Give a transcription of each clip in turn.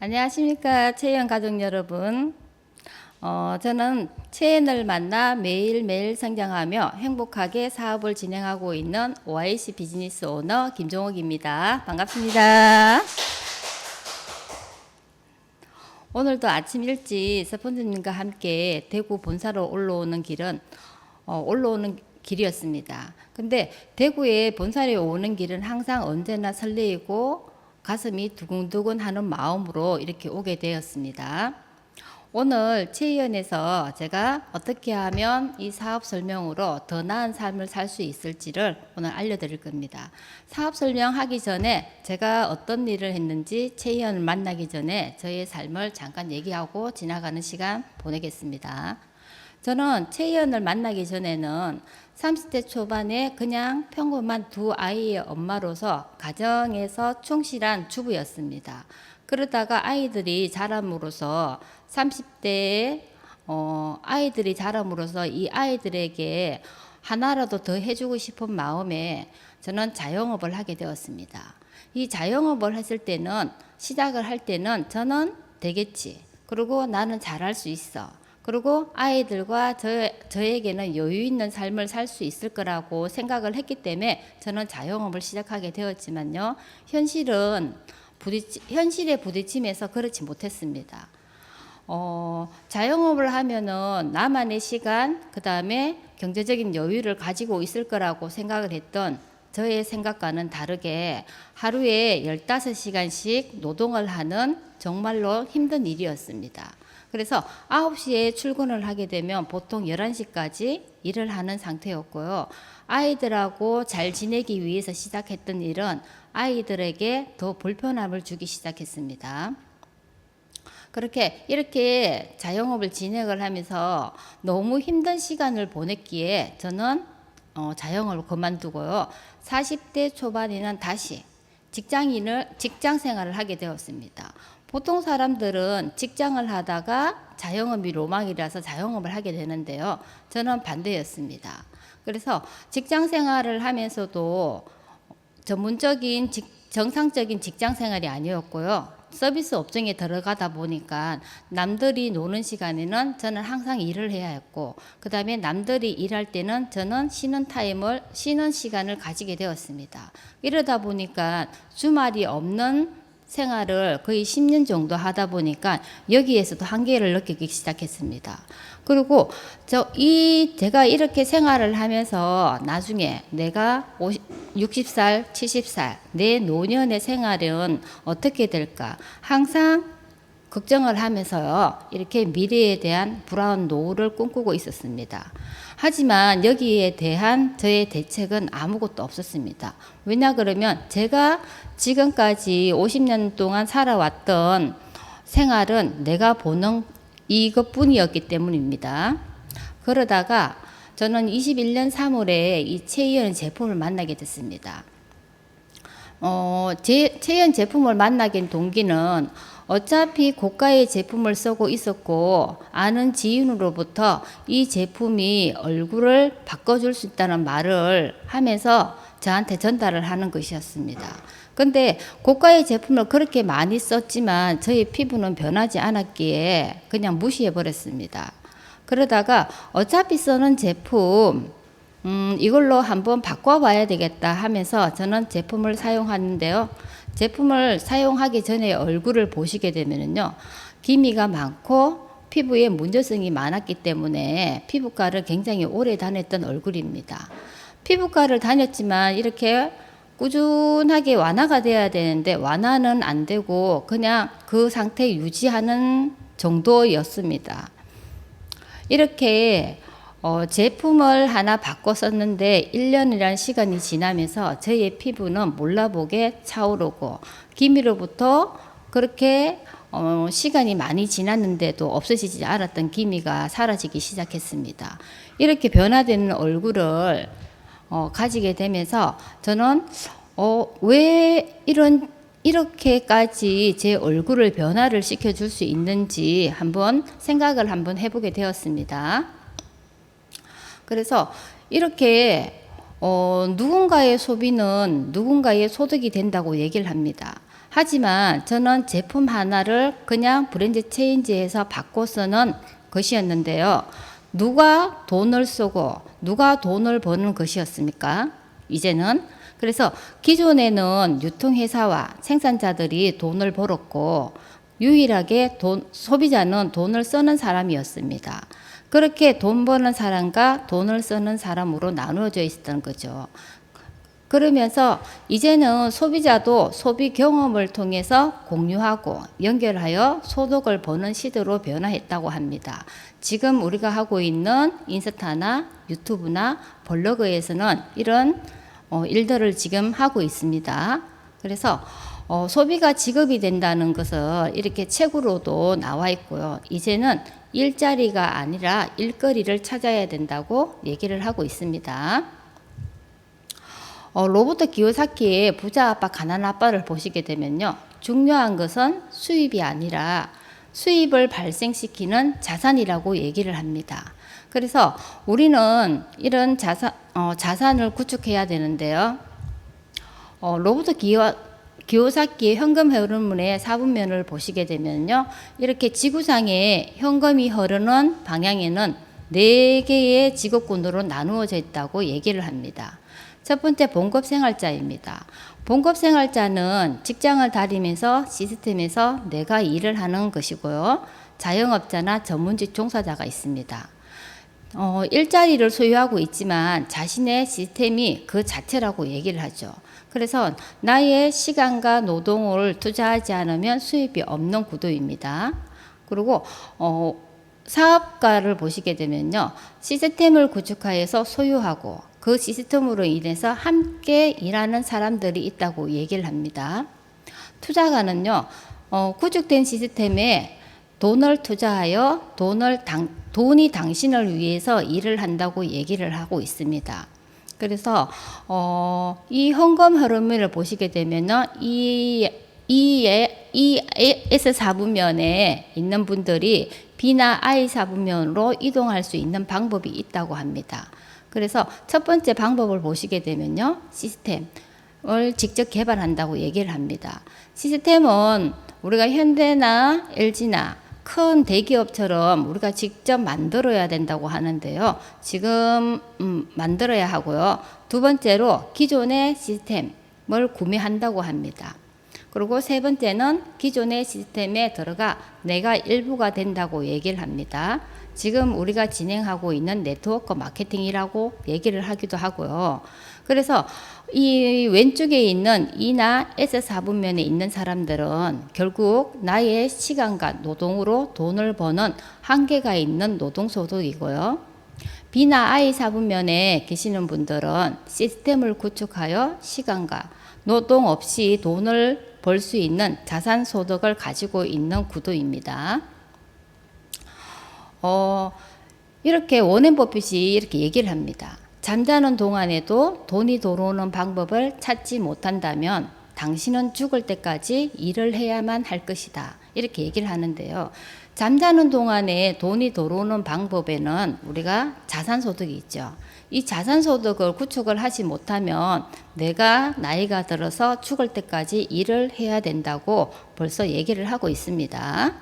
안녕하십니까, 채연 가족 여러분. 저는 채연을 만나 매일매일 성장하며 행복하게 사업을 진행하고 있는 OIC 비즈니스 오너 김종옥입니다. 반갑습니다. 오늘도 아침 일찍 스폰서님과 함께 대구 본사로 올라오는 길이었습니다. 근데 대구에 본사에 오는 길은 항상 언제나 설레이고 가슴이 두근두근 하는 마음으로 이렇게 오게 되었습니다. 오늘 채의원에서 제가 어떻게 하면 이 사업 설명으로 더 나은 삶을 살 수 있을지를 오늘 알려드릴 겁니다. 사업 설명하기 전에 제가 어떤 일을 했는지 채의원을 만나기 전에 저의 삶을 잠깐 얘기하고 지나가는 시간 보내겠습니다. 저는 채의원을 만나기 전에는 30대 초반에 그냥 평범한 두 아이의 엄마로서 가정에서 충실한 주부였습니다. 그러다가 아이들이 자람으로써 30대에 아이들이 자람으로써 이 아이들에게 하나라도 더 해주고 싶은 마음에 저는 자영업을 하게 되었습니다. 이 자영업을 했을 때는 시작을 할 때는 저는 되겠지. 그리고 나는 잘할 수 있어. 그리고 아이들과 저에게는 여유 있는 삶을 살 수 있을 거라고 생각을 했기 때문에 저는 자영업을 시작하게 되었지만요. 현실에 부딪히면서 그렇지 못했습니다. 자영업을 하면은 나만의 시간, 그 다음에 경제적인 여유를 가지고 있을 거라고 생각을 했던 저의 생각과는 다르게 하루에 15시간씩 노동을 하는 정말로 힘든 일이었습니다. 그래서 9시에 출근을 하게 되면 보통 11시까지 일을 하는 상태였고요. 아이들하고 잘 지내기 위해서 시작했던 일은 아이들에게 더 불편함을 주기 시작했습니다. 이렇게 자영업을 진행을 하면서 너무 힘든 시간을 보냈기에 저는 자영업을 그만두고요. 40대 초반에는 다시 직장 생활을 하게 되었습니다. 보통 사람들은 직장을 하다가 자영업이 로망이라서 자영업을 하게 되는데요. 저는 반대였습니다. 그래서 직장 생활을 하면서도 전문적인 정상적인 직장 생활이 아니었고요. 서비스 업종에 들어가다 보니까 남들이 노는 시간에는 저는 항상 일을 해야 했고, 그 다음에 남들이 일할 때는 저는 쉬는 시간을 가지게 되었습니다. 이러다 보니까 주말이 없는 생활을 거의 10년 정도 하다 보니까 여기에서도 한계를 느끼기 시작했습니다. 그리고 제가 이렇게 생활을 하면서 나중에 내가 60살, 70살, 내 노년의 생활은 어떻게 될까? 항상 걱정을 하면서요, 이렇게 미래에 대한 불안한 노후를 꿈꾸고 있었습니다. 하지만 여기에 대한 저의 대책은 아무것도 없었습니다. 왜냐 그러면 제가 지금까지 50년 동안 살아왔던 생활은 내가 보는 이것뿐이었기 때문입니다. 그러다가 저는 21년 3월에 이 채연 제품을 만나게 됐습니다. 채연 제품을 만나게 된 동기는 어차피 고가의 제품을 쓰고 있었고 아는 지인으로부터 이 제품이 얼굴을 바꿔줄 수 있다는 말을 하면서 저한테 전달을 하는 것이었습니다. 근데 고가의 제품을 그렇게 많이 썼지만 저의 피부는 변하지 않았기에 그냥 무시해 버렸습니다. 그러다가 어차피 쓰는 제품 이걸로 한번 바꿔봐야 되겠다 하면서 저는 제품을 사용하는데요. 제품을 사용하기 전에 얼굴을 보시게 되면요, 기미가 많고 피부에 문제성이 많았기 때문에 피부과를 굉장히 오래 다녔던 얼굴입니다. 피부과를 다녔지만 이렇게 꾸준하게 완화가 돼야 되는데 완화는 안 되고 그냥 그 상태 유지하는 정도였습니다. 이렇게 제품을 하나 바꿔 썼는데 1년이라는 시간이 지나면서 저의 피부는 몰라보게 차오르고 기미로부터 그렇게 시간이 많이 지났는데도 없어지지 않았던 기미가 사라지기 시작했습니다. 이렇게 변화되는 얼굴을 가지게 되면서 저는 왜 이렇게까지 제 얼굴을 변화를 시켜줄 수 있는지 생각을 한번 해보게 되었습니다. 그래서 이렇게 누군가의 소비는 누군가의 소득이 된다고 얘기를 합니다. 하지만 저는 제품 하나를 그냥 브랜드 체인지해서 바꿔 쓰는 것이었는데요. 누가 돈을 쓰고 누가 돈을 버는 것이었습니까? 이제는. 그래서 기존에는 유통회사와 생산자들이 돈을 벌었고 유일하게 소비자는 돈을 쓰는 사람이었습니다. 그렇게 돈 버는 사람과 돈을 쓰는 사람으로 나누어져 있었던 거죠. 그러면서 이제는 소비자도 소비 경험을 통해서 공유하고 연결하여 소득을 버는 시대로 변화했다고 합니다. 지금 우리가 하고 있는 인스타나 유튜브나 블로그에서는 이런 일들을 지금 하고 있습니다. 그래서 소비가 직업이 된다는 것을 이렇게 책으로도 나와 있고요. 이제는 일자리가 아니라 일거리를 찾아야 된다고 얘기를 하고 있습니다. 로버트 기요사키의 부자 아빠 가난 아빠를 보시게 되면요. 중요한 것은 수입이 아니라 수입을 발생시키는 자산이라고 얘기를 합니다. 그래서 우리는 이런 자산을 구축해야 되는데요. 로버트 기요사키의 현금 흐름론의 4분면을 보시게 되면요. 이렇게 지구상에 현금이 흐르는 방향에는 4개의 직업군으로 나누어져 있다고 얘기를 합니다. 첫 번째 봉급생활자입니다. 봉급생활자는 직장을 다니면서 시스템에서 내가 일을 하는 것이고요. 자영업자나 전문직 종사자가 있습니다. 일자리를 소유하고 있지만 자신의 시스템이 그 자체라고 얘기를 하죠. 그래서 나의 시간과 노동을 투자하지 않으면 수입이 없는 구도입니다. 그리고 사업가를 보시게 되면요. 시스템을 구축하여서 소유하고 그 시스템으로 인해서 함께 일하는 사람들이 있다고 얘기를 합니다. 투자가는요. 구축된 시스템에 돈을 투자하여 돈이 당신을 위해서 일을 한다고 얘기를 하고 있습니다. 그래서 이 현금 흐름을 보시게 되면은 이 S4분면에 있는 분들이 B나 I4분면으로 이동할 수 있는 방법이 있다고 합니다. 그래서 첫 번째 방법을 보시게 되면요. 시스템을 직접 개발한다고 얘기를 합니다. 시스템은 우리가 현대나 LG나 큰 대기업처럼 우리가 직접 만들어야 된다고 하는데요. 지금 만들어야 하고요. 두 번째로 기존의 시스템을 구매한다고 합니다. 그리고 세 번째는 기존의 시스템에 들어가 내가 일부가 된다고 얘기를 합니다. 지금 우리가 진행하고 있는 네트워크 마케팅이라고 얘기를 하기도 하고요. 그래서 이 왼쪽에 있는 E나 S4분면에 있는 사람들은 결국 나의 시간과 노동으로 돈을 버는 한계가 있는 노동소득이고요. B나 I4분면에 계시는 분들은 시스템을 구축하여 시간과 노동 없이 돈을 벌 수 있는 자산소득을 가지고 있는 구도입니다. 이렇게 워렌 버핏이 이렇게 얘기를 합니다. 잠자는 동안에도 돈이 들어오는 방법을 찾지 못한다면 당신은 죽을 때까지 일을 해야만 할 것이다. 이렇게 얘기를 하는데요. 잠자는 동안에 돈이 들어오는 방법에는 우리가 자산소득이 있죠. 이 자산소득을 구축을 하지 못하면 내가 나이가 들어서 죽을 때까지 일을 해야 된다고 벌써 얘기를 하고 있습니다.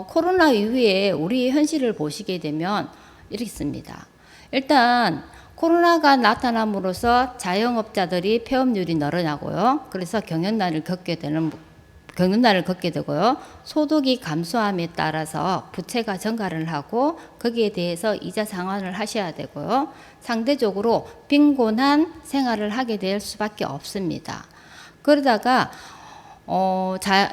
코로나 이후에 우리 현실을 보시게 되면 이렇습니다. 일단 코로나가 나타남으로써 자영업자들이 폐업률이 늘어나고요. 그래서 경연난을 겪게 되고요. 소득이 감소함에 따라서 부채가 증가를 하고 거기에 대해서 이자 상환을 하셔야 되고요. 상대적으로 빈곤한 생활을 하게 될 수밖에 없습니다. 그러다가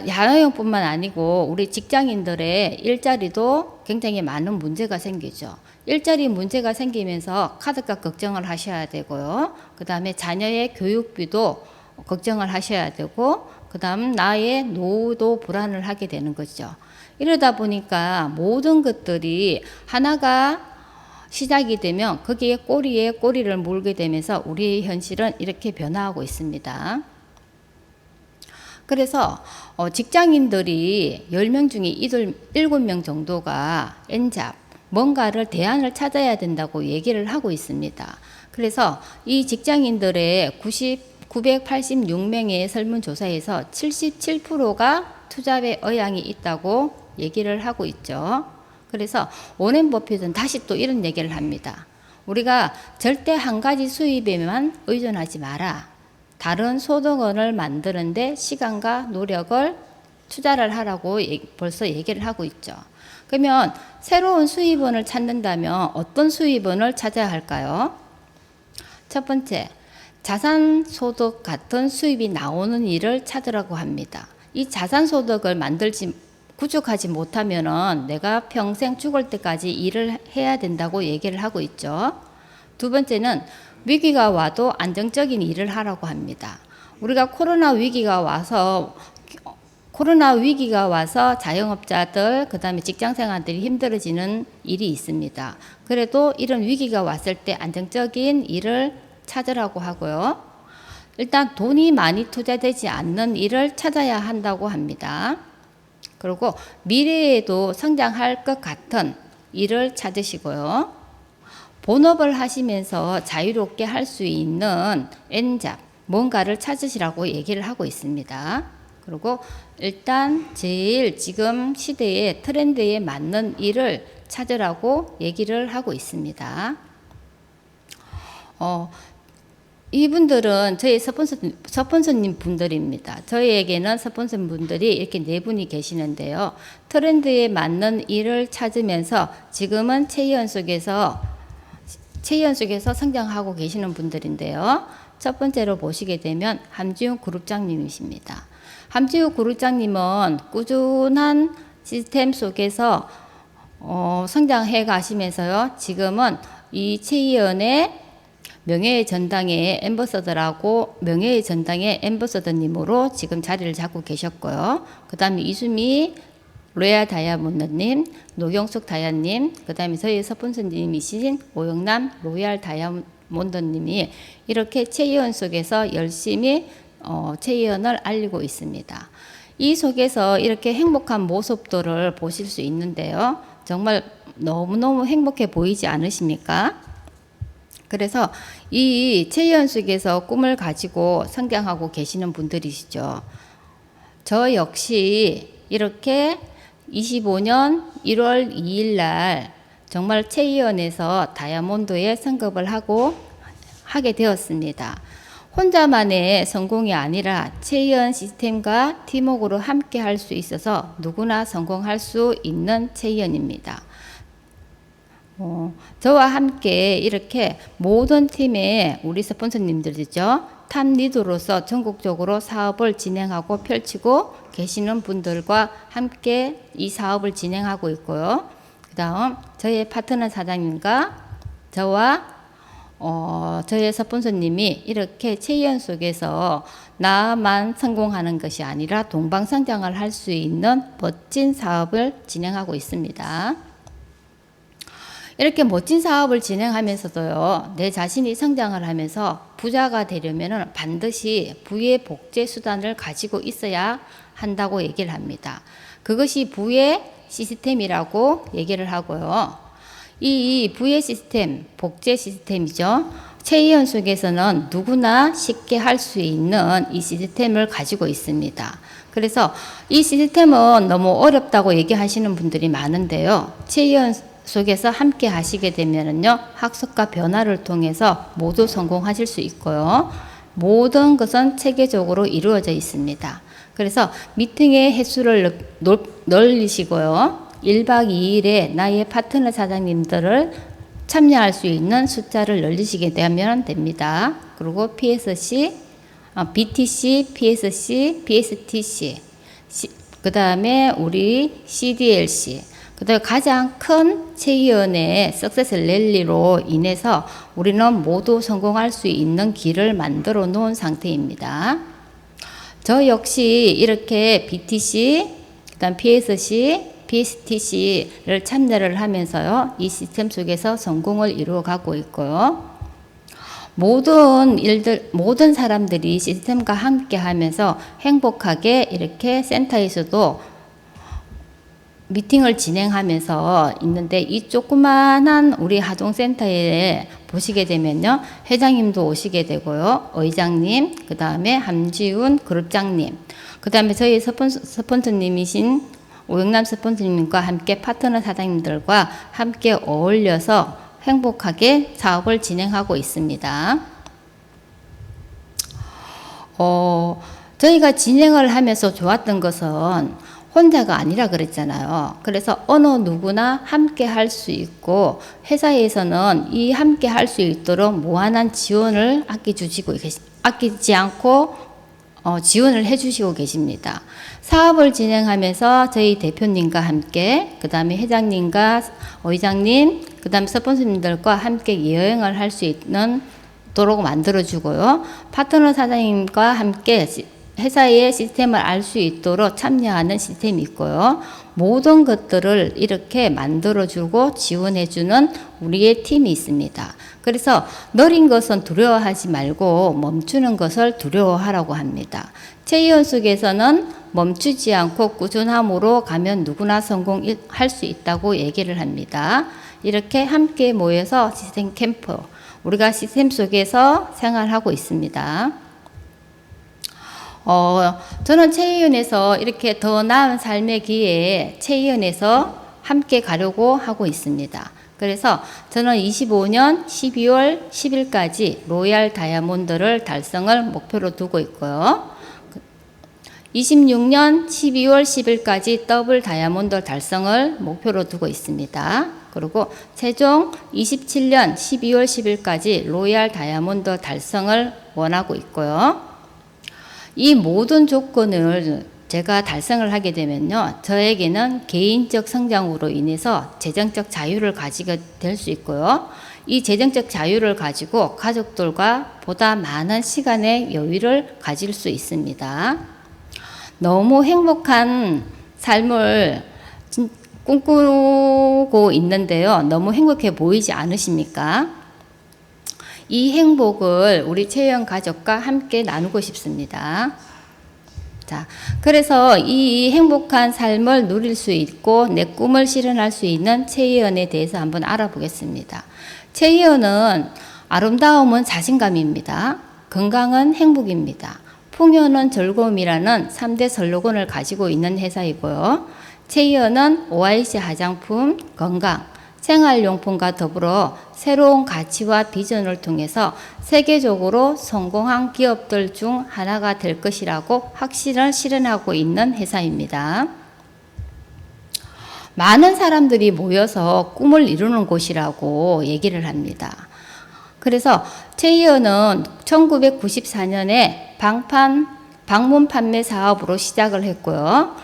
야영뿐만 아니고 우리 직장인들의 일자리도 굉장히 많은 문제가 생기죠. 일자리 문제가 생기면서 카드값 걱정을 하셔야 되고요. 그 다음에 자녀의 교육비도 걱정을 하셔야 되고 그 다음 나의 노후도 불안을 하게 되는 거죠. 이러다 보니까 모든 것들이 하나가 시작이 되면 거기에 꼬리에 꼬리를 물게 되면서 우리의 현실은 이렇게 변화하고 있습니다. 그래서 직장인들이 10명 중에 7명 정도가 N잡, 뭔가를 대안을 찾아야 된다고 얘기를 하고 있습니다. 그래서 이 직장인들의 986명의 설문조사에서 77%가 투잡의 의향이 있다고 얘기를 하고 있죠. 그래서 워렌 버핏은 다시 또 이런 얘기를 합니다. 우리가 절대 한 가지 수입에만 의존하지 마라. 다른 소득원을 만드는데 시간과 노력을 투자를 하라고 벌써 얘기를 하고 있죠. 그러면 새로운 수입원을 찾는다면 어떤 수입원을 찾아야 할까요? 첫 번째, 자산소득 같은 수입이 나오는 일을 찾으라고 합니다. 이 자산소득을 구축하지 못하면은 내가 평생 죽을 때까지 일을 해야 된다고 얘기를 하고 있죠. 두 번째는 위기가 와도 안정적인 일을 하라고 합니다. 우리가 코로나 위기가 와서 자영업자들, 그 다음에 직장생활들이 힘들어지는 일이 있습니다. 그래도 이런 위기가 왔을 때 안정적인 일을 찾으라고 하고요. 일단 돈이 많이 투자되지 않는 일을 찾아야 한다고 합니다. 그리고 미래에도 성장할 것 같은 일을 찾으시고요. 본업을 하시면서 자유롭게 할 수 있는 N잡, 뭔가를 찾으시라고 얘기를 하고 있습니다. 그리고 일단 제일 지금 시대의 트렌드에 맞는 일을 찾으라고 얘기를 하고 있습니다. 이분들은 저희 스폰서님 분들입니다. 저희에게는 스폰서 분들이 이렇게 네 분이 계시는데요. 트렌드에 맞는 일을 찾으면서 지금은 체이언 속에서 성장하고 계시는 분들인데요. 첫 번째로 보시게 되면 함지훈 그룹장님이십니다. 함지훈 그룹장님은 꾸준한 시스템 속에서 성장해 가시면서요. 지금은 이 체이언의 명예의 전당의 엠버서더님으로 지금 자리를 잡고 계셨고요. 그 다음에 이수미 로얄 다이아몬드님, 노경숙 다이아님, 그 다음에 저희 스폰서님이신 오영남 로얄 다이아몬드님이 이렇게 체이언 속에서 열심히 체이언을 알리고 있습니다. 이 속에서 이렇게 행복한 모습들을 보실 수 있는데요. 정말 너무너무 행복해 보이지 않으십니까? 그래서 이 체이언 속에서 꿈을 가지고 성장하고 계시는 분들이시죠. 저 역시 이렇게 25년 1월 2일 날 정말 체이언에서 다이아몬드에 승급을 하게 되었습니다. 혼자만의 성공이 아니라 체이언 시스템과 팀워크로 함께 할 수 있어서 누구나 성공할 수 있는 체이언입니다. 저와 함께 이렇게 모든 팀의 우리 스폰서님들이죠. 탑 리더로서 전국적으로 사업을 진행하고 펼치고 계시는 분들과 함께 이 사업을 진행하고 있고요. 그 다음 저희 파트너 사장님과 저와 저희 스폰서님이 이렇게 체이언 속에서 나만 성공하는 것이 아니라 동방성장을 할 수 있는 멋진 사업을 진행하고 있습니다. 이렇게 멋진 사업을 진행하면서도요, 내 자신이 성장을 하면서 부자가 되려면 반드시 부의 복제 수단을 가지고 있어야 한다고 얘기를 합니다. 그것이 부의 시스템이라고 얘기를 하고요. 이 부의 시스템, 복제 시스템이죠. 체이언 속에서는 누구나 쉽게 할 수 있는 이 시스템을 가지고 있습니다. 그래서 이 시스템은 너무 어렵다고 얘기하시는 분들이 많은데요. 체이언 속에서 함께 하시게 되면은요, 학습과 변화를 통해서 모두 성공하실 수 있고요. 모든 것은 체계적으로 이루어져 있습니다. 그래서 미팅의 횟수를 늘리시고요. 1박 2일에 나의 파트너 사장님들을 참여할 수 있는 숫자를 늘리시게 되면 됩니다. 그리고 PSC, BTC, PSC, BSTC, 그 다음에 우리 CDLC, 그 다음에 가장 큰 체이언의 석세스 랠리로 인해서 우리는 모두 성공할 수 있는 길을 만들어 놓은 상태입니다. 저 역시 이렇게 BTC, 그 다음 PSC, PSTC를 참여를 하면서요, 이 시스템 속에서 성공을 이루어가고 있고요. 모든 사람들이 시스템과 함께 하면서 행복하게 이렇게 센터에서도 미팅을 진행하면서 있는데 이 조그만한 우리 하동센터에 보시게 되면요. 회장님도 오시게 되고요. 의장님, 그 다음에 함지훈 그룹장님, 그 다음에 저희 스폰서님이신 오영남 스폰서님과 함께 파트너 사장님들과 함께 어울려서 행복하게 사업을 진행하고 있습니다. 저희가 진행을 하면서 좋았던 것은 혼자가 아니라 그랬잖아요. 그래서 어느 누구나 함께 할 수 있고 회사에서는 이 함께 할 수 있도록 무한한 지원을 아끼지 않고 지원을 해주시고 계십니다. 사업을 진행하면서 저희 대표님과 함께, 그 다음에 회장님과 의장님, 그 다음에 스폰서님들과 함께 여행을 할 수 있는 도록 만들어주고요. 파트너 사장님과 함께 회사의 시스템을 알 수 있도록 참여하는 시스템이 있고요. 모든 것들을 이렇게 만들어주고 지원해주는 우리의 팀이 있습니다. 그래서 느린 것은 두려워하지 말고 멈추는 것을 두려워하라고 합니다. 최이원 속에서는 멈추지 않고 꾸준함으로 가면 누구나 성공할 수 있다고 얘기를 합니다. 이렇게 함께 모여서 시스템 캠프, 우리가 시스템 속에서 생활하고 있습니다. 저는 최이원에서 이렇게 더 나은 삶의 기회에 최이원에서 함께 가려고 하고 있습니다. 그래서 저는 25년 12월 10일까지 로얄 다이아몬드를 달성을 목표로 두고 있고요. 26년 12월 10일까지 더블 다이아몬드 달성을 목표로 두고 있습니다. 그리고 최종 27년 12월 10일까지 로얄 다이아몬드 달성을 원하고 있고요. 이 모든 조건을 제가 달성을 하게 되면요, 저에게는 개인적 성장으로 인해서 재정적 자유를 가지게 될 수 있고요. 이 재정적 자유를 가지고 가족들과 보다 많은 시간의 여유를 가질 수 있습니다. 너무 행복한 삶을 꿈꾸고 있는데요. 너무 행복해 보이지 않으십니까? 이 행복을 우리 최이원 가족과 함께 나누고 싶습니다. 자, 그래서 이 행복한 삶을 누릴 수 있고 내 꿈을 실현할 수 있는 최이원에 대해서 한번 알아보겠습니다. 최이원은 아름다움은 자신감입니다. 건강은 행복입니다. 풍요는 즐거움이라는 3대 슬로건을 가지고 있는 회사이고요. 최이원은 OIC 화장품, 건강, 생활용품과 더불어 새로운 가치와 비전을 통해서 세계적으로 성공한 기업들 중 하나가 될 것이라고 확신을 실현하고 있는 회사입니다. 많은 사람들이 모여서 꿈을 이루는 곳이라고 얘기를 합니다. 그래서 최이원은 1994년에 방문 판매 사업으로 시작을 했고요.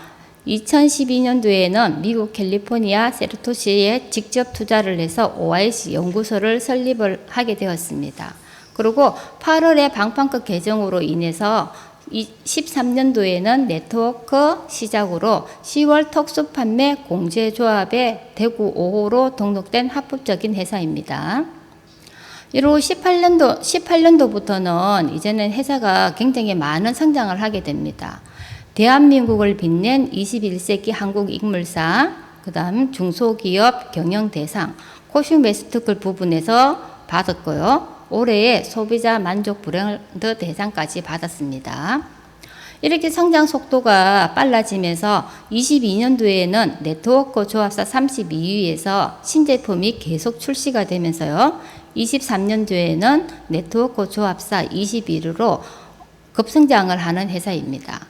2012년도에는 미국 캘리포니아 세르토시에 직접 투자를 해서 OIC 연구소를 설립을 하게 되었습니다. 그리고 8월에 방판급 개정으로 인해서 13년도에는 네트워크 시작으로 10월 특수 판매 공제조합에 대구 5호로 등록된 합법적인 회사입니다. 이로 18년도부터는 이제는 회사가 굉장히 많은 성장을 하게 됩니다. 대한민국을 빛낸 21세기 한국 인물상, 그 다음 중소기업 경영대상, 코슈메스티컬 부분에서 받았고요. 올해의 소비자 만족 브랜드 대상까지 받았습니다. 이렇게 성장 속도가 빨라지면서 22년도에는 네트워크 조합사 32위에서 신제품이 계속 출시가 되면서요. 23년도에는 네트워크 조합사 21위로 급성장을 하는 회사입니다.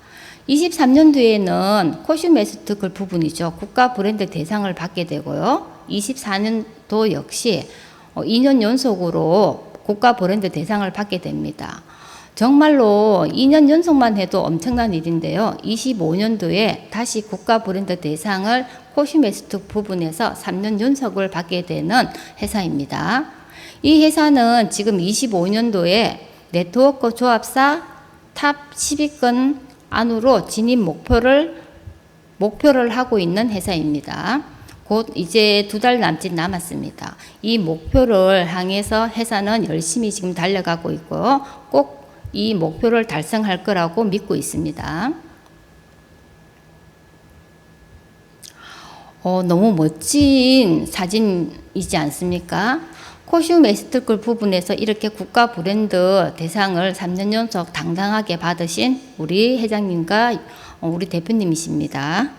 23년도에는 코슈메스티컬 부분이죠. 국가 브랜드 대상을 받게 되고요. 24년도 역시 2년 연속으로 국가 브랜드 대상을 받게 됩니다. 정말로 2년 연속만 해도 엄청난 일인데요. 25년도에 다시 국가 브랜드 대상을 코슈메스티컬 부분에서 3년 연속을 받게 되는 회사입니다. 이 회사는 지금 25년도에 네트워크 조합사 탑 10위권 안으로 진입 목표를 하고 있는 회사입니다. 곧 이제 2달 남았습니다. 이 목표를 향해서 회사는 열심히 지금 달려가고 있고요. 꼭 이 목표를 달성할 거라고 믿고 있습니다. 너무 멋진 사진이지 않습니까? 코슘 에스테틱 부분에서 이렇게 국가 브랜드 대상을 3년 연속 당당하게 받으신 우리 회장님과 우리 대표님이십니다.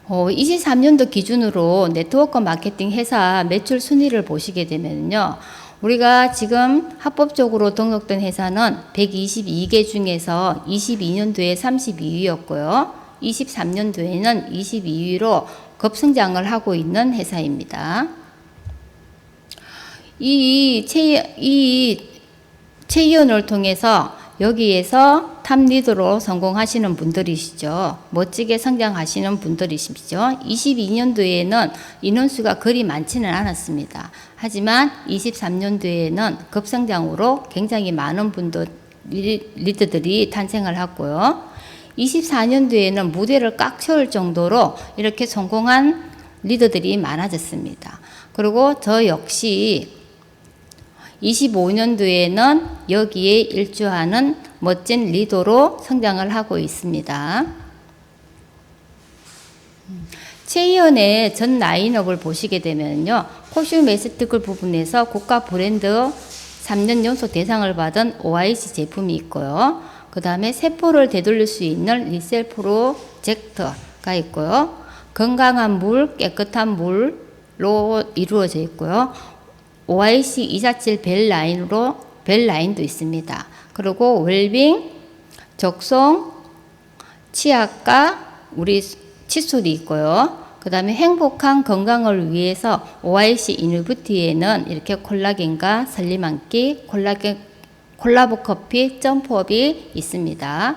23년도 기준으로 네트워크 마케팅 회사 매출 순위를 보시게 되면요. 우리가 지금 합법적으로 등록된 회사는 122개 중에서 22년도에 32위였고요. 23년도에는 22위로 급성장을 하고 있는 회사입니다. 이 체위원을 통해서 여기에서 탑 리더로 성공하시는 분들이시죠. 멋지게 성장하시는 분들이시죠. 22년도에는 인원수가 그리 많지는 않았습니다. 하지만 23년도에는 급성장으로 굉장히 많은 리더들이 탄생을 했고요. 24년도에는 무대를 꽉 채울 정도로 이렇게 성공한 리더들이 많아졌습니다. 그리고 저 역시 25년도에는 여기에 일조하는 멋진 리더로 성장을 하고 있습니다. 최희연의 전 라인업을 보시게 되면요. 코슘 에스테틱 부분에서 국가 브랜드 3년 연속 대상을 받은 OIC 제품이 있고요. 그 다음에 세포를 되돌릴 수 있는 리셀 프로젝트가 있고요. 건강한 물, 깨끗한 물로 이루어져 있고요. OIC 247 벨라인도 있습니다. 그리고 웰빙, 적송, 치아과, 우리 칫솔이 있고요. 그 다음에 행복한 건강을 위해서 OIC 이너뷰티에는 이렇게 콜라겐과 설리만기, 콜라보 커피, 점프업이 있습니다.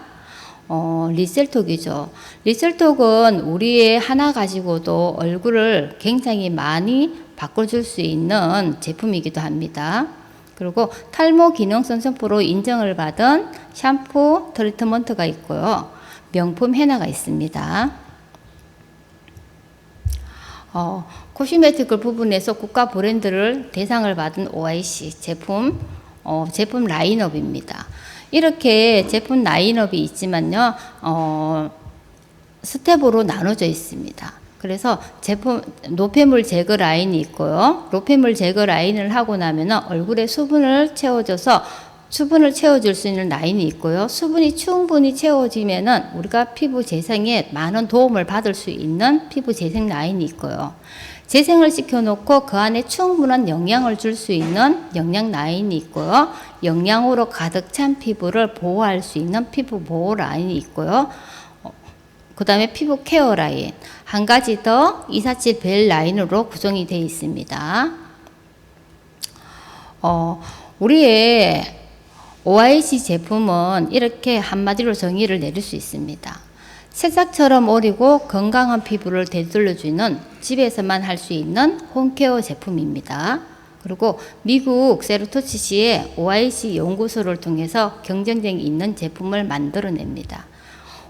리셀톡이죠. 리셀톡은 우리의 하나 가지고도 얼굴을 굉장히 많이 바꿔줄 수 있는 제품이기도 합니다. 그리고 탈모 기능성 샴푸로 인정을 받은 샴푸 트리트먼트가 있고요. 명품 헤나가 있습니다. 코스메틱 부분에서 국가 브랜드를 대상을 받은 OIC 제품 라인업입니다. 이렇게 제품 라인업이 있지만요, 스텝으로 나눠져 있습니다. 그래서 제품 노폐물 제거 라인이 있고요. 노폐물 제거 라인을 하고 나면 얼굴에 수분을 채워줄 수 있는 라인이 있고요. 수분이 충분히 채워지면은 우리가 피부 재생에 많은 도움을 받을 수 있는 피부 재생 라인이 있고요. 재생을 시켜놓고 그 안에 충분한 영양을 줄 수 있는 영양 라인이 있고요. 영양으로 가득 찬 피부를 보호할 수 있는 피부 보호 라인이 있고요. 그 다음에 피부 케어 라인 한 가지 더 247 벨 라인으로 구성이 되어 있습니다. 우리의 OIC 제품은 이렇게 한마디로 정의를 내릴 수 있습니다. 새싹처럼 어리고 건강한 피부를 되돌려주는 집에서만 할 수 있는 홈케어 제품입니다. 그리고 미국 세로토치시의 OIC 연구소를 통해서 경쟁력이 있는 제품을 만들어냅니다.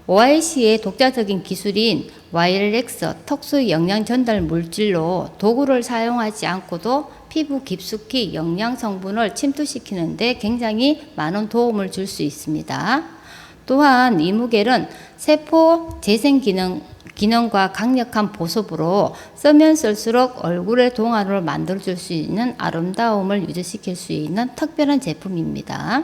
OIC의 독자적인 기술인 YLX 특수 영양 전달 물질로 도구를 사용하지 않고도 피부 깊숙이 영양 성분을 침투시키는데 굉장히 많은 도움을 줄 수 있습니다. 또한 이무겔은 세포 재생 기능과 강력한 보습으로 쓰면 쓸수록 얼굴의 동안을 만들어줄 수 있는 아름다움을 유지시킬 수 있는 특별한 제품입니다.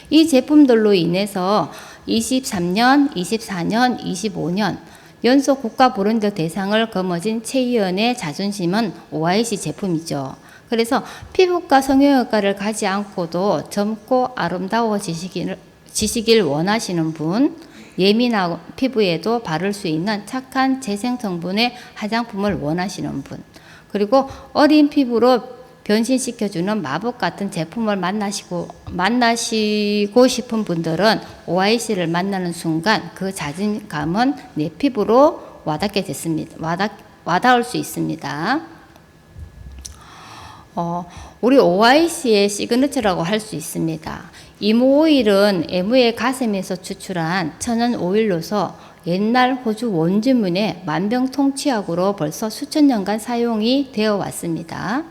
이 제품들로 인해서 23년, 24년, 25년 연속 국가 브랜드 대상을 거머쥔 최희연의 자존심은 OIC 제품이죠. 그래서 피부과 성형외과를 가지 않고도 젊고 아름다워지시길 원하시는 분, 예민한 피부에도 바를 수 있는 착한 재생 성분의 화장품을 원하시는 분, 그리고 어린 피부로 변신시켜주는 마법 같은 제품을 만나시고 싶은 분들은 OIC를 만나는 순간 그 자신감은 내 피부로 와닿게 됐습니다. 와닿을 수 있습니다. 우리 OIC의 시그니처라고 할 수 있습니다. 이모 오일은 애무의 가슴에서 추출한 천연 오일로서 옛날 호주 원주민의 만병통치약으로 벌써 수천 년간 사용이 되어 왔습니다.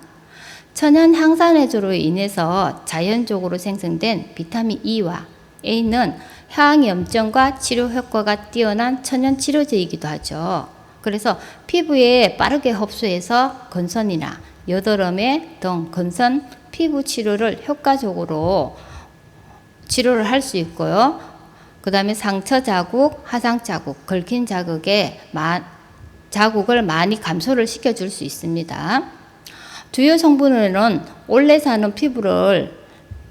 천연 항산화제로 인해서 자연적으로 생성된 비타민 E와 A는 항염증과 치료 효과가 뛰어난 천연 치료제이기도 하죠. 그래서 피부에 빠르게 흡수해서 건선이나 여드름에 등 건선 피부 치료를 효과적으로 치료를 할 수 있고요. 그 다음에 상처 자국, 화상 자국, 긁힌 자국을 많이 감소를 시켜줄 수 있습니다. 주요 성분으로는 올레산은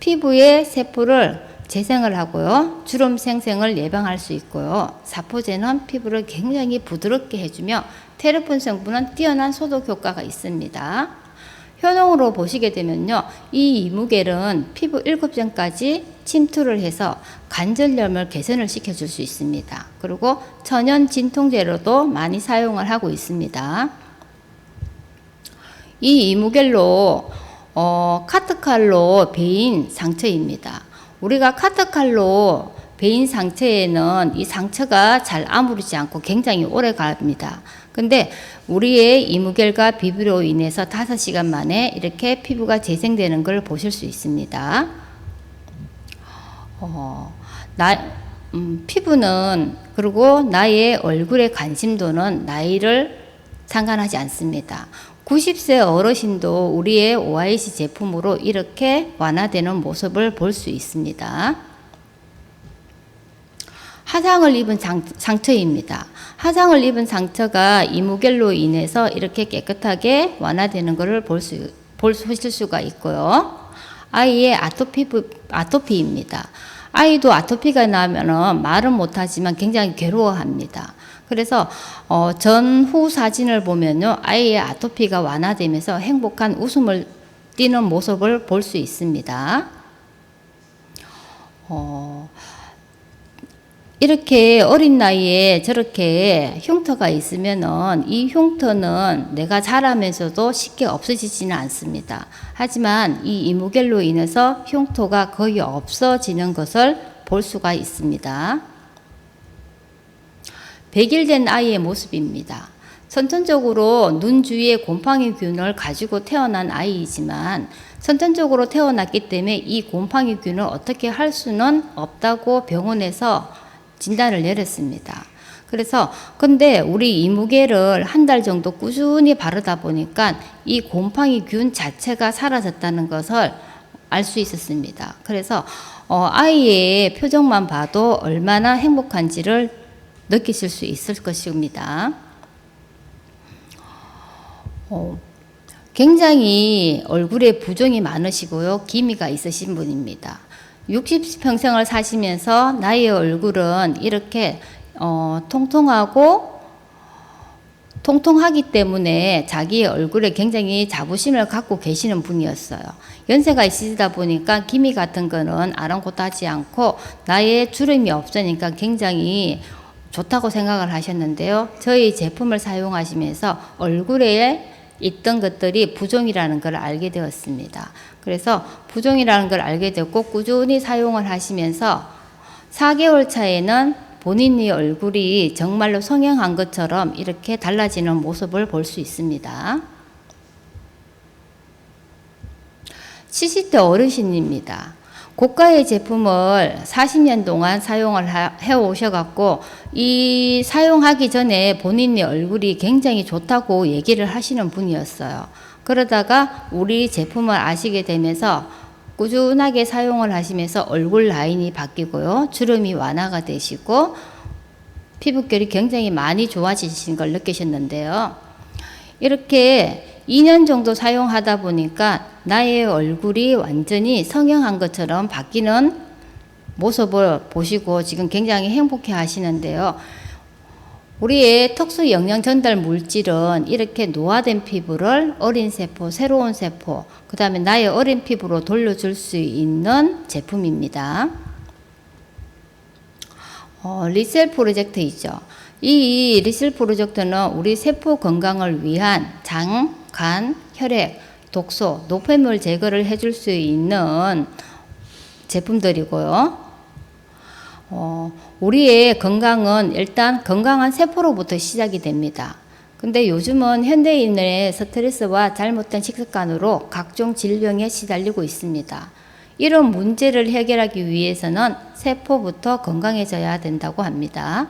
피부의 세포를 재생을 하고요. 주름 생성을 예방할 수 있고요. 사포제는 피부를 굉장히 부드럽게 해주며 테르폰 성분은 뛰어난 소독 효과가 있습니다. 효능으로 보시게 되면요. 이 이무겔은 피부 7점까지 침투를 해서 관절염을 개선을 시켜줄 수 있습니다. 그리고 천연 진통제로도 많이 사용을 하고 있습니다. 이 이무겔로 카트칼로 베인 상처입니다. 우리가 카트칼로 베인 상처에는 이 상처가 잘 아무르지 않고 굉장히 오래 갑니다. 근데 우리의 이무겔과 비비로 인해서 5시간 만에 이렇게 피부가 재생되는 걸 보실 수 있습니다. 피부는 그리고 나의 얼굴의 관심도는 나이를 상관하지 않습니다. 90세 어르신도 우리의 OIC 제품으로 이렇게 완화되는 모습을 볼 수 있습니다. 화상을 입은 상처입니다. 화상을 입은 상처가 이무겔로 인해서 이렇게 깨끗하게 완화되는 것을 보실 수가 있고요. 아이의 아토피입니다. 아이도 아토피가 나면 말은 못하지만 굉장히 괴로워합니다. 그래서 전후 사진을 보면요, 아이의 아토피가 완화되면서 행복한 웃음을 띠는 모습을 볼 수 있습니다. 이렇게 어린 나이에 저렇게 흉터가 있으면은 이 흉터는 내가 자라면서도 쉽게 없어지지는 않습니다. 하지만 이 이무겔로 인해서 흉터가 거의 없어지는 것을 볼 수가 있습니다. 100일 된 아이의 모습입니다. 선천적으로 눈 주위에 곰팡이균을 가지고 태어난 아이이지만 선천적으로 태어났기 때문에 이 곰팡이균을 어떻게 할 수는 없다고 병원에서 진단을 내렸습니다. 그래서 근데 우리 이무겔을 한 달 정도 꾸준히 바르다 보니까 이 곰팡이균 자체가 사라졌다는 것을 알 수 있었습니다. 그래서 아이의 표정만 봐도 얼마나 행복한지를 느끼실 수 있을 것입니다. 굉장히 얼굴에 부종이 많으시고요. 기미가 있으신 분입니다. 60평생을 사시면서 나의 얼굴은 이렇게 통통하기 때문에 자기의 얼굴에 굉장히 자부심을 갖고 계시는 분이었어요. 연세가 있으시다 보니까 기미 같은 거는 아랑곳하지 않고 나의 주름이 없으니까 굉장히 좋다고 생각을 하셨는데요. 저희 제품을 사용하시면서 얼굴에 있던 것들이 부종이라는 걸 알게 되었습니다. 그래서 부종이라는 걸 알게 되었고 꾸준히 사용을 하시면서 4개월 차에는 본인의 얼굴이 정말로 성형한 것처럼 이렇게 달라지는 모습을 볼 수 있습니다. 70대 어르신입니다. 고가의 제품을 40년 동안 사용을 해오셔갖고 이 사용하기 전에 본인의 얼굴이 굉장히 좋다고 얘기를 하시는 분이었어요. 그러다가 우리 제품을 아시게 되면서 꾸준하게 사용을 하시면서 얼굴 라인이 바뀌고요. 주름이 완화가 되시고 피부결이 굉장히 많이 좋아지신 걸 느끼셨는데요. 이렇게 2년 정도 사용하다 보니까 나의 얼굴이 완전히 성형한 것처럼 바뀌는 모습을 보시고 지금 굉장히 행복해 하시는데요. 우리의 특수 영양 전달 물질은 이렇게 노화된 피부를 어린 세포, 새로운 세포, 그 다음에 나의 어린 피부로 돌려줄 수 있는 제품입니다. 리셀 프로젝트이죠. 이 리셀 프로젝트는 우리 세포 건강을 위한 장, 간, 혈액, 독소, 노폐물 제거를 해줄 수 있는 제품들이고요. 우리의 건강은 일단 건강한 세포로부터 시작이 됩니다. 근데 요즘은 현대인의 스트레스와 잘못된 식습관으로 각종 질병에 시달리고 있습니다. 이런 문제를 해결하기 위해서는 세포부터 건강해져야 된다고 합니다.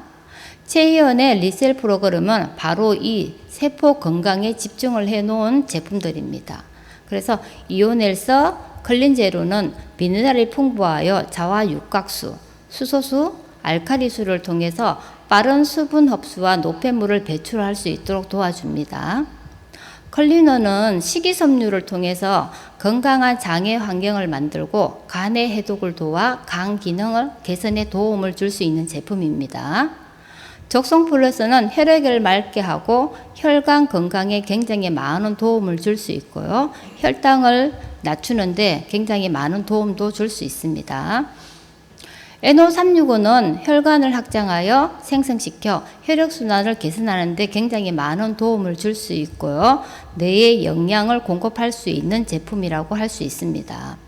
최희연의 리셀 프로그램은 바로 이 세포 건강에 집중을 해 놓은 제품들입니다. 그래서 이오넬서 클린제로는 미네랄이 풍부하여 자와 육각수, 수소수, 알칼리수를 통해서 빠른 수분 흡수와 노폐물을 배출할 수 있도록 도와줍니다. 클리너는 식이섬유를 통해서 건강한 장의 환경을 만들고 간의 해독을 도와 간 기능을 개선에 도움을 줄 수 있는 제품입니다. 적성 플러스는 혈액을 맑게 하고 혈관 건강에 굉장히 많은 도움을 줄 수 있고요. 혈당을 낮추는데 굉장히 많은 도움도 줄 수 있습니다. NO365는 혈관을 확장하여 생성시켜 혈액순환을 개선하는 데 굉장히 많은 도움을 줄 수 있고요. 뇌에 영양을 공급할 수 있는 제품이라고 할 수 있습니다.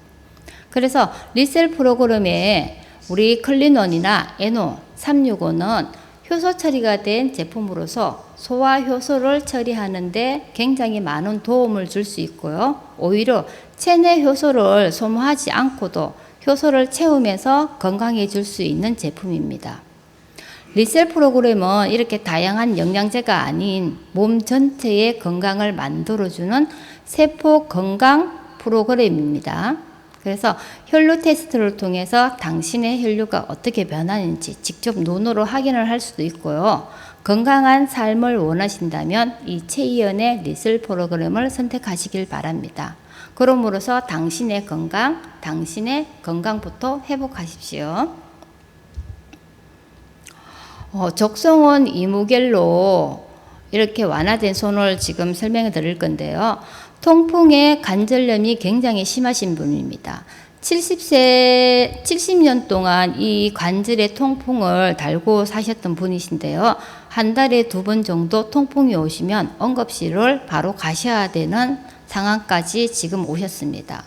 그래서 리셀 프로그램에 우리 클린원이나 NO365는 효소 처리가 된 제품으로서 소화 효소를 처리하는데 굉장히 많은 도움을 줄 수 있고요. 오히려 체내 효소를 소모하지 않고도 효소를 채우면서 건강해질 수 있는 제품입니다. 리셀 프로그램은 이렇게 다양한 영양제가 아닌 몸 전체의 건강을 만들어주는 세포 건강 프로그램입니다. 그래서 혈류 테스트를 통해서 당신의 혈류가 어떻게 변하는지 직접 눈으로 확인을 할 수도 있고요. 건강한 삶을 원하신다면 이 최희연의 리셀 프로그램을 선택하시길 바랍니다. 그럼으로써 당신의 건강부터 회복하십시오. 적성원 이무겔로 이렇게 완화된 손을 지금 설명해 드릴 건데요. 통풍에 관절염이 굉장히 심하신 분입니다. 70년 동안 이 관절의 통풍을 달고 사셨던 분이신데요. 한 달에 2번 정도 통풍이 오시면 응급실을 바로 가셔야 되는 상황까지 지금 오셨습니다.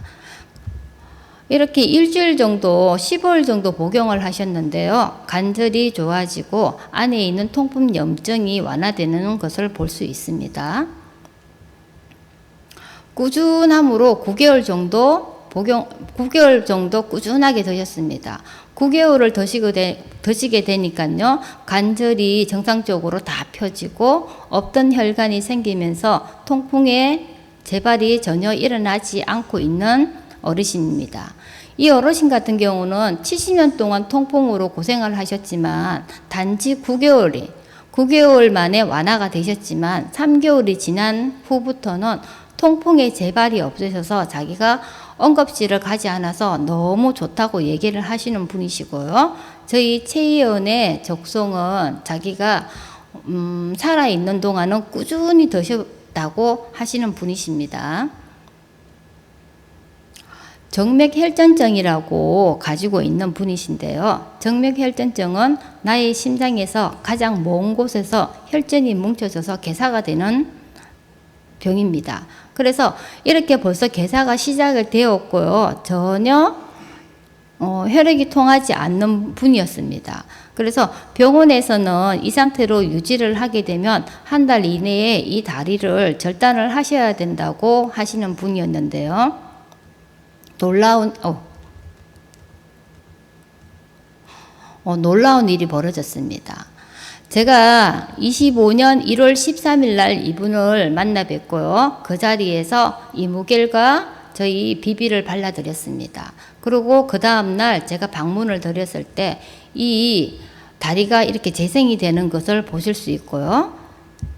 이렇게 일주일 정도, 15일 정도 복용을 하셨는데요. 관절이 좋아지고 안에 있는 통풍 염증이 완화되는 것을 볼 수 있습니다. 꾸준함으로 9개월 정도 꾸준하게 드셨습니다. 9개월을 드시게 되니까요. 관절이 정상적으로 다 펴지고 없던 혈관이 생기면서 통풍에 재발이 전혀 일어나지 않고 있는 어르신입니다. 이 어르신 같은 경우는 70년 동안 통풍으로 고생을 하셨지만 단지 9개월 만에 완화가 되셨지만 3개월이 지난 후부터는 통풍의 재발이 없으셔서 자기가 응급실을 가지 않아서 너무 좋다고 얘기를 하시는 분이시고요. 저희 최희연의 적성은 자기가 살아있는 동안은 꾸준히 드셨다고 하시는 분이십니다. 정맥혈전증이라고 가지고 있는 분이신데요. 정맥혈전증은 나의 심장에서 가장 먼 곳에서 혈전이 뭉쳐져서 괴사가 되는 병입니다. 그래서 이렇게 벌써 괴사가 시작을 되었고요. 전혀 혈액이 통하지 않는 분이었습니다. 그래서 병원에서는 이 상태로 유지를 하게 되면 한 달 이내에 이 다리를 절단을 하셔야 된다고 하시는 분이었는데요. 놀라운 일이 벌어졌습니다. 제가 25년 1월 13일 날 이분을 만나 뵙고요. 그 자리에서 이무겔과 저희 비비를 발라드렸습니다. 그리고 그 다음날 제가 방문을 드렸을 때 이 다리가 이렇게 재생이 되는 것을 보실 수 있고요.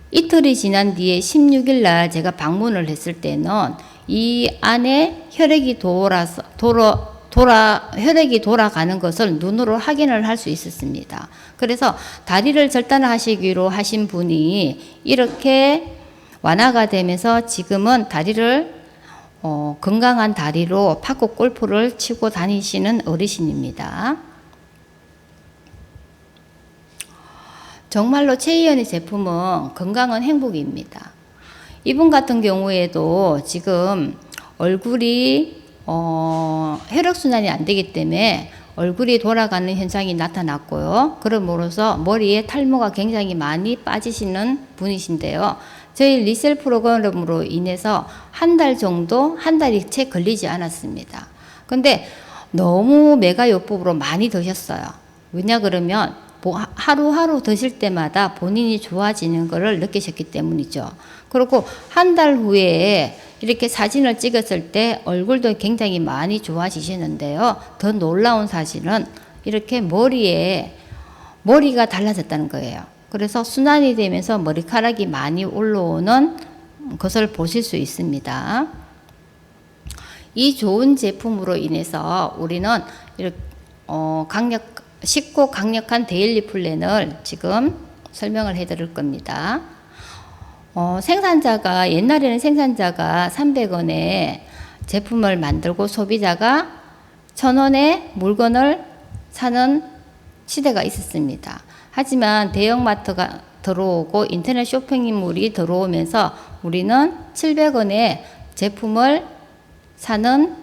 이틀이 지난 뒤에 16일 날 제가 방문을 했을 때는 이 안에 혈액이 혈액이 돌아가는 것을 눈으로 확인을 할 수 있었습니다. 그래서 다리를 절단하시기로 하신 분이 이렇게 완화가 되면서 지금은 다리를 건강한 다리로 팝업 골프를 치고 다니시는 어르신입니다. 정말로 최희연의 제품은 건강은 행복입니다. 이분 같은 경우에도 지금 얼굴이 혈액순환이 안 되기 때문에 얼굴이 돌아가는 현상이 나타났고요. 그럼으로써 머리에 탈모가 굉장히 많이 빠지시는 분이신데요. 저희 리셀 프로그램으로 인해서 한 달이 채 걸리지 않았습니다. 근데 너무 메가요법으로 많이 드셨어요. 왜냐 그러면 하루하루 드실 때마다 본인이 좋아지는 것을 느끼셨기 때문이죠. 그리고 한 달 후에 이렇게 사진을 찍었을 때 얼굴도 굉장히 많이 좋아지시는데요. 더 놀라운 사실은 이렇게 머리가 달라졌다는 거예요. 그래서 순환이 되면서 머리카락이 많이 올라오는 것을 보실 수 있습니다. 이 좋은 제품으로 인해서 우리는 이렇게 쉽고 강력한 데일리 플랜을 지금 설명을 해 드릴 겁니다. 옛날에는 생산자가 300원에 제품을 만들고 소비자가 1,000원에 물건을 사는 시대가 있었습니다. 하지만 대형마트가 들어오고 인터넷 쇼핑몰이 들어오면서 우리는 700원에 제품을 사는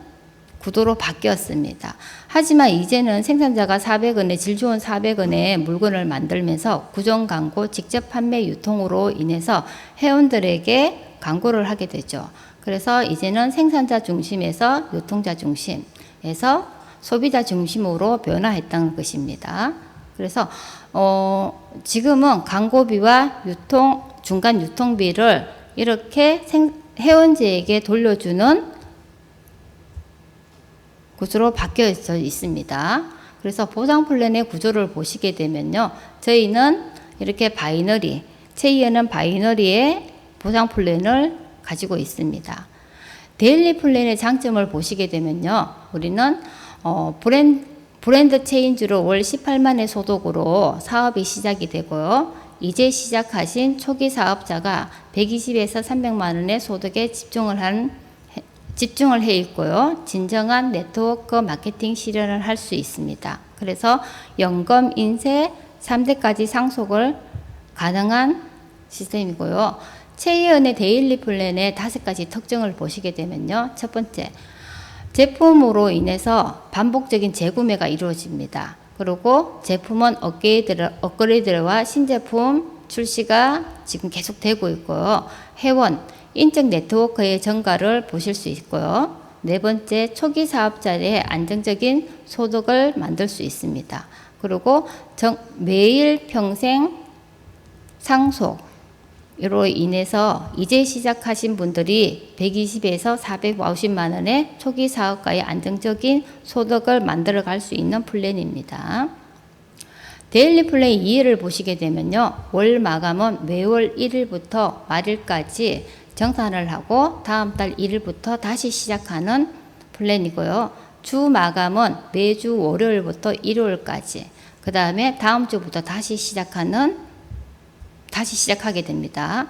구도로 바뀌었습니다. 하지만 이제는 생산자가 400원에 질 좋은 400원에 물건을 만들면서 구정 광고, 직접 판매 유통으로 인해서 회원들에게 광고를 하게 되죠. 그래서 이제는 생산자 중심에서 유통자 중심에서 소비자 중심으로 변화했다는 것입니다. 그래서 지금은 광고비와 중간 유통비를 이렇게 회원제에게 돌려주는 구조로 바뀌어져 있습니다. 그래서 보상 플랜의 구조를 보시게 되면요. 저희는 이렇게 체이어는 바이너리의 보상 플랜을 가지고 있습니다. 데일리 플랜의 장점을 보시게 되면요. 우리는 브랜드 체인지로 월 18만의 소득으로 사업이 시작이 되고요. 이제 시작하신 초기 사업자가 120에서 300만 원의 소득에 집중을 해 있고요. 진정한 네트워크 마케팅 실현을 할 수 있습니다. 그래서 연금, 인쇄, 3대까지 상속을 가능한 시스템이고요. 체이언의 데일리 플랜의 5가지 특징을 보시게 되면요. 첫 번째, 제품으로 인해서 반복적인 재구매가 이루어집니다. 그리고 제품은 업그레이드와 신제품 출시가 지금 계속되고 있고요. 회원, 인적 네트워크의 증가를 보실 수 있고요. 네 번째, 초기 사업자의 안정적인 소득을 만들 수 있습니다. 그리고 매일 평생 상속으로 인해서 이제 시작하신 분들이 120에서 450만 원의 초기 사업가의 안정적인 소득을 만들어 갈 수 있는 플랜입니다. 데일리 플랜 2회를 보시게 되면요. 월 마감은 매월 1일부터 말일까지 정산을 하고 다음 달 1일부터 다시 시작하는 플랜이고요. 주 마감은 매주 월요일부터 일요일까지, 그 다음에 다음 주부터 다시 시작하게 됩니다.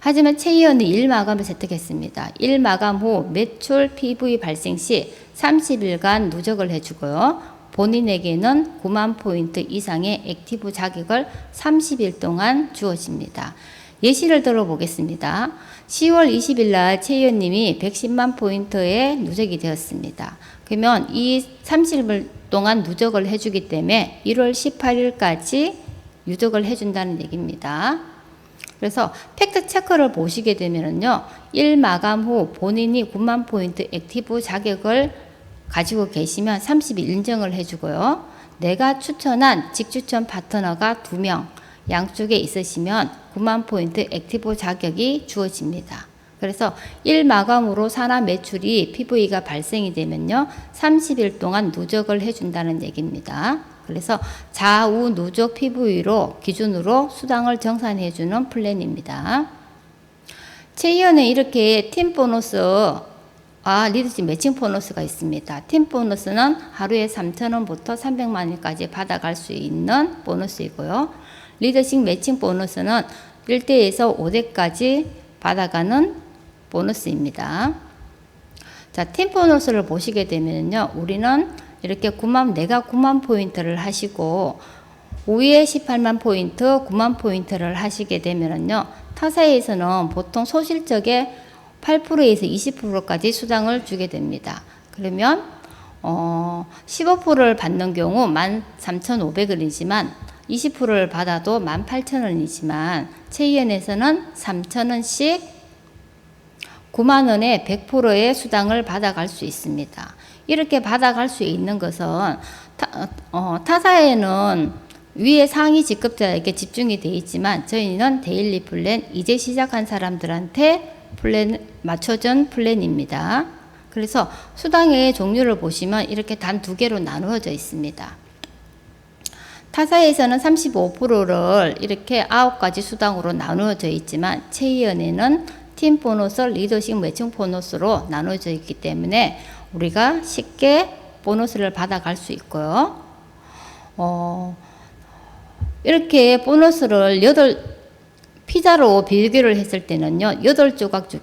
하지만 체이어는 일마감을 채택했습니다. 일마감 후 매출 PV 발생 시 30일간 누적을 해주고요. 본인에게는 9만 포인트 이상의 액티브 자격을 30일 동안 주어집니다. 예시를 들어보겠습니다. 10월 20일 날 체이어님이 110만 포인트에 누적이 되었습니다. 그러면 이 30일 동안 누적을 해주기 때문에 1월 18일까지 누적을 해준다는 얘기입니다. 그래서 팩트 체크를 보시게 되면요. 1마감 후 본인이 9만 포인트 액티브 자격을 가지고 계시면 30일 인정을 해주고요. 내가 추천한 직추천 파트너가 2명 양쪽에 있으시면 9만 포인트 액티브 자격이 주어집니다. 그래서 1마감으로 산하 매출이 PV가 발생이 되면요. 30일 동안 누적을 해준다는 얘기입니다. 그래서 좌우 누적 PV로 기준으로 수당을 정산해주는 플랜입니다. 체이어는 이렇게 팀 보너스 리더십 매칭 보너스가 있습니다. 팀 보너스는 하루에 3,000원부터 300만 원까지 받아갈 수 있는 보너스이고요. 리더십 매칭 보너스는 1대에서 5대까지 받아가는 보너스입니다. 자, 팀 보너스를 보시게 되면요. 우리는 이렇게 내가 9만 포인트를 하시고 5위에 18만 포인트, 9만 포인트를 하시게 되면요. 타사에서는 보통 소실적에 8%에서 20%까지 수당을 주게 됩니다. 그러면 15%를 받는 경우 13,500원이지만 20%를 받아도 18,000원이지만 체이언에서는 3,000원씩 9만 원에 100%의 수당을 받아갈 수 있습니다. 이렇게 받아갈 수 있는 것은 타사에는 위에 상위 직급자에게 집중이 되어 있지만 저희는 데일리 플랜, 이제 시작한 사람들한테 맞춰준 플랜입니다. 그래서 수당의 종류를 보시면 이렇게 단 2개로 나누어져 있습니다. 타사에서는 35%를 이렇게 9가지 수당으로 나누어져 있지만 최이연에는 팀 보너스, 리더십 매칭 보너스로 나누어져 있기 때문에 우리가 쉽게 보너스를 받아갈 수 있고요. 이렇게 보너스를 피자로 비교를 했을 때는요, 8조각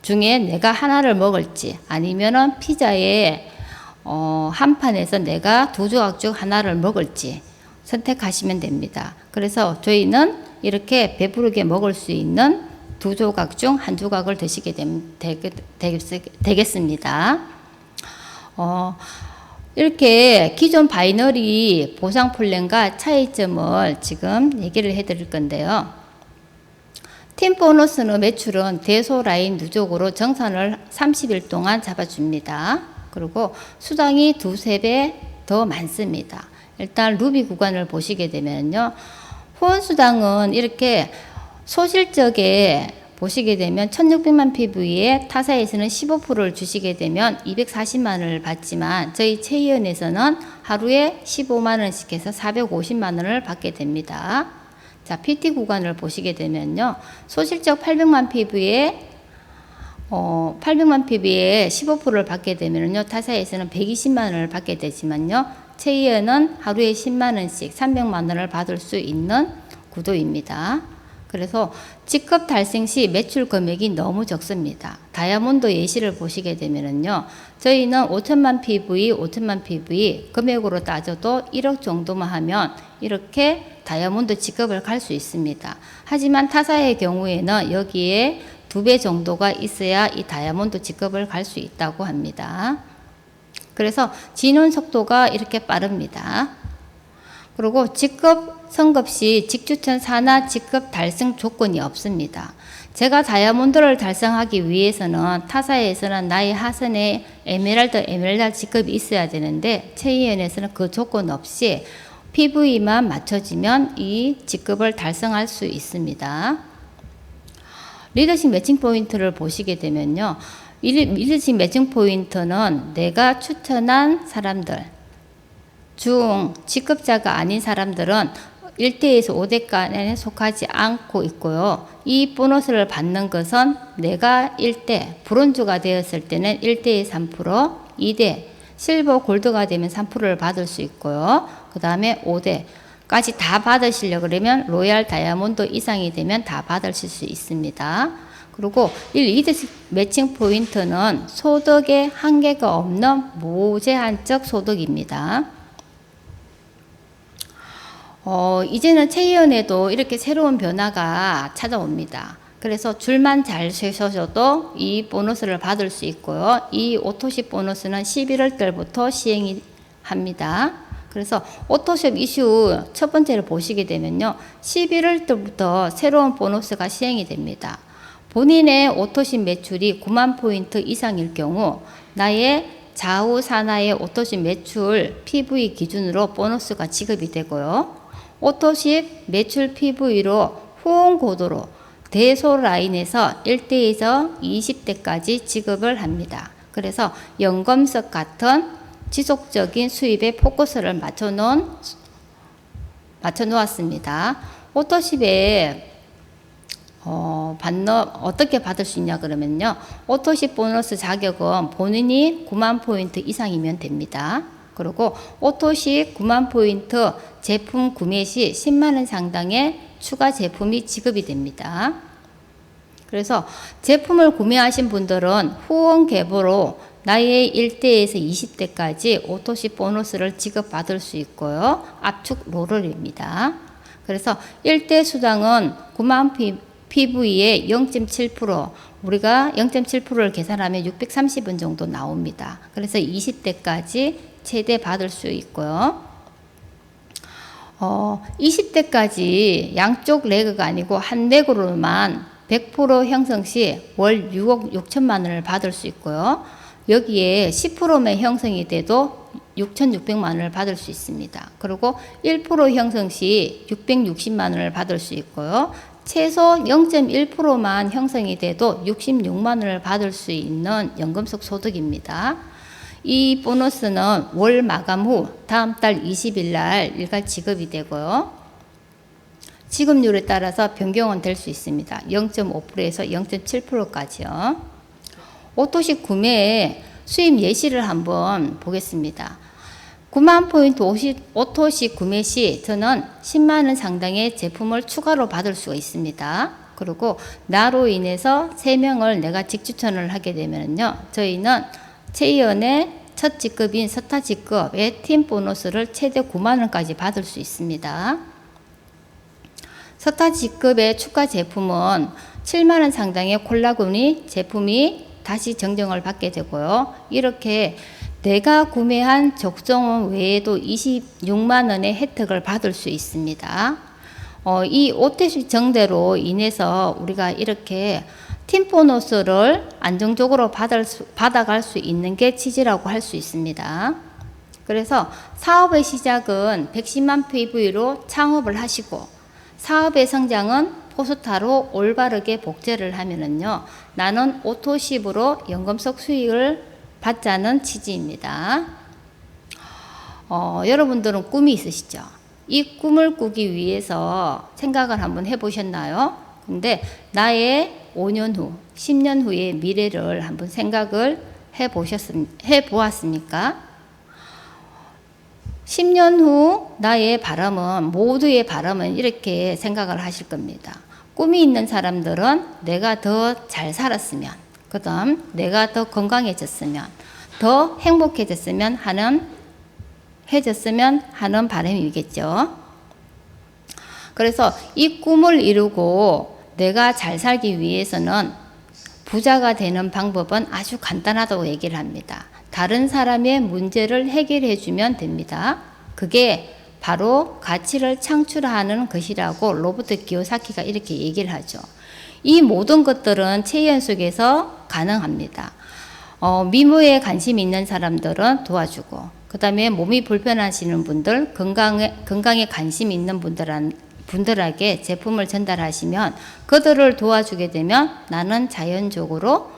중에 내가 하나를 먹을지 아니면은 피자에 한 판에서 내가 2조각 중 하나를 먹을지 선택하시면 됩니다. 그래서 저희는 이렇게 배부르게 먹을 수 있는 2조각 중 1조각을 드시게 되겠습니다. 이렇게 기존 바이너리 보상 플랜과 차이점을 지금 얘기를 해드릴 건데요. 팀 보너스는 매출은 대소 라인 누적으로 정산을 30일 동안 잡아줍니다. 그리고 수당이 2~3배 더 많습니다. 일단 루비 구간을 보시게 되면요. 후원 수당은 이렇게 소실적에 보시게 되면 1600만 PV에 타사에서는 15%를 주시게 되면 240만 원을 받지만 저희 최이연에서는 하루에 15만 원씩 해서 450만 원을 받게 됩니다. 자, PT 구간을 보시게 되면요. 소실적 800만 PV에 15%를 받게 되면요. 타사에서는 120만 원을 받게 되지만요. 최이연은 하루에 10만 원씩 300만 원을 받을 수 있는 구도입니다. 그래서 직급 달성 시 매출 금액이 너무 적습니다. 다이아몬드 예시를 보시게 되면요. 저희는 5천만 PV 금액으로 따져도 1억 정도만 하면 이렇게 다이아몬드 직급을 갈 수 있습니다. 하지만 타사의 경우에는 여기에 2배 정도가 있어야 이 다이아몬드 직급을 갈 수 있다고 합니다. 그래서 진원 속도가 이렇게 빠릅니다. 그리고 직급 성급 시 직추천 산하 직급 달성 조건이 없습니다. 제가 다이아몬드를 달성하기 위해서는 타사에서는 나의 하선에 에메랄드 직급이 있어야 되는데 최이연에서는 그 조건 없이 PV만 맞춰지면 이 직급을 달성할 수 있습니다. 리더십 매칭 포인트를 보시게 되면요. 리더십 매칭 포인트는 내가 추천한 사람들 중 직급자가 아닌 사람들은 1대에서 5대간에 속하지 않고 있고요. 이 보너스를 받는 것은 내가 1대 브론즈가 되었을 때는 1대에 3%, 2대 실버 골드가 되면 3%를 받을 수 있고요. 그 다음에 5대까지 다 받으시려고 그러면 로얄 다이아몬드 이상이 되면 다 받으실 수 있습니다. 그리고 2대 매칭 포인트는 소득에 한계가 없는 무제한적 소득입니다. 이제는 최이연에도 이렇게 새로운 변화가 찾아옵니다. 그래서 줄만 잘 세셔도 이 보너스를 받을 수 있고요. 이 오토십 보너스는 11월 달부터 시행이 합니다. 그래서 오토숍 이슈 첫 번째를 보시게 되면요. 11월 달부터 새로운 보너스가 시행이 됩니다. 본인의 오토십 매출이 9만 포인트 이상일 경우 나의 좌우 산하의 오토십 매출 PV 기준으로 보너스가 지급이 되고요. 오토십 매출 PV로 후원 고도로 대소 라인에서 1대에서 20대까지 지급을 합니다. 그래서 연금석 같은 지속적인 수입에 포커스를 맞춰 놓았습니다. 오토십에 어떻게 받을 수 있냐 그러면요. 오토십 보너스 자격은 본인이 9만 포인트 이상이면 됩니다. 그리고 오토십 9만 포인트 제품 구매 시 10만 원 상당의 추가 제품이 지급이 됩니다. 그래서 제품을 구매하신 분들은 후원 계보로 나이의 1대에서 20대까지 오토십 보너스를 지급받을 수 있고요. 압축 롤러입니다. 그래서 1대 수당은 9만 PV에 0.7% 우리가 0.7%를 계산하면 630원 정도 나옵니다. 그래서 20대까지 최대 받을 수 있고요. 20대까지 양쪽 레그가 아니고 한 레그로만 100% 형성 시 월 6억 6천만 원을 받을 수 있고요. 여기에 10%만 형성이 돼도 6,600만 원을 받을 수 있습니다. 그리고 1% 형성 시 660만 원을 받을 수 있고요. 최소 0.1%만 형성이 돼도 66만 원을 받을 수 있는 연금속 소득입니다. 이 보너스는 월 마감 후 다음 달 20일 날 일괄 지급이 되고요. 지급률에 따라서 변경은 될 수 있습니다. 0.5%에서 0.7%까지요. 오토시 구매의 수입 예시를 한번 보겠습니다. 9만 포인트 오토시 구매 시 저는 10만 원 상당의 제품을 추가로 받을 수가 있습니다. 그리고 나로 인해서 3명을 내가 직추천을 하게 되면요, 저희는 체이언의 첫 직급인 스타 직급의 팀 보너스를 최대 9만 원까지 받을 수 있습니다. 스타 직급의 추가 제품은 7만 원 상당의 콜라겐이 제품이 다시 정정을 받게 되고요. 이렇게 내가 구매한 적정원 외에도 26만 원의 혜택을 받을 수 있습니다. 이 오토시 정대로 인해서 우리가 이렇게 팀 보너스를 안정적으로 받아갈 수 있는 게 취지라고 할 수 있습니다. 그래서 사업의 시작은 110만 PV로 창업을 하시고 사업의 성장은 포스타로 올바르게 복제를 하면은요, 나는 오토십으로 연금속 수익을 받자는 취지입니다. 여러분들은 꿈이 있으시죠? 이 꿈을 꾸기 위해서 생각을 한번 해보셨나요? 근데 나의 5년 후, 10년 후의 미래를 한번 생각을 해보았습니까? 10년 후 나의 바람은, 모두의 바람은 이렇게 생각을 하실 겁니다. 꿈이 있는 사람들은 내가 더 잘 살았으면, 그 다음 내가 더 건강해졌으면, 더 행복해졌으면 하는 바람이겠죠. 그래서 이 꿈을 이루고 내가 잘 살기 위해서는 부자가 되는 방법은 아주 간단하다고 얘기를 합니다. 다른 사람의 문제를 해결해 주면 됩니다. 그게 바로 가치를 창출하는 것이라고 로버트 기요사키가 이렇게 얘기를 하죠. 이 모든 것들은 체이언 속에서 가능합니다. 미모에 관심 있는 사람들은 도와주고, 그 다음에 몸이 불편하시는 분들, 건강에 관심 있는 분들에게 제품을 전달하시면 그들을 도와주게 되면 나는 자연적으로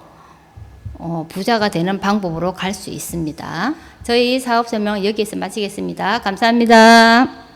부자가 되는 방법으로 갈 수 있습니다. 저희 사업 설명 여기에서 마치겠습니다. 감사합니다.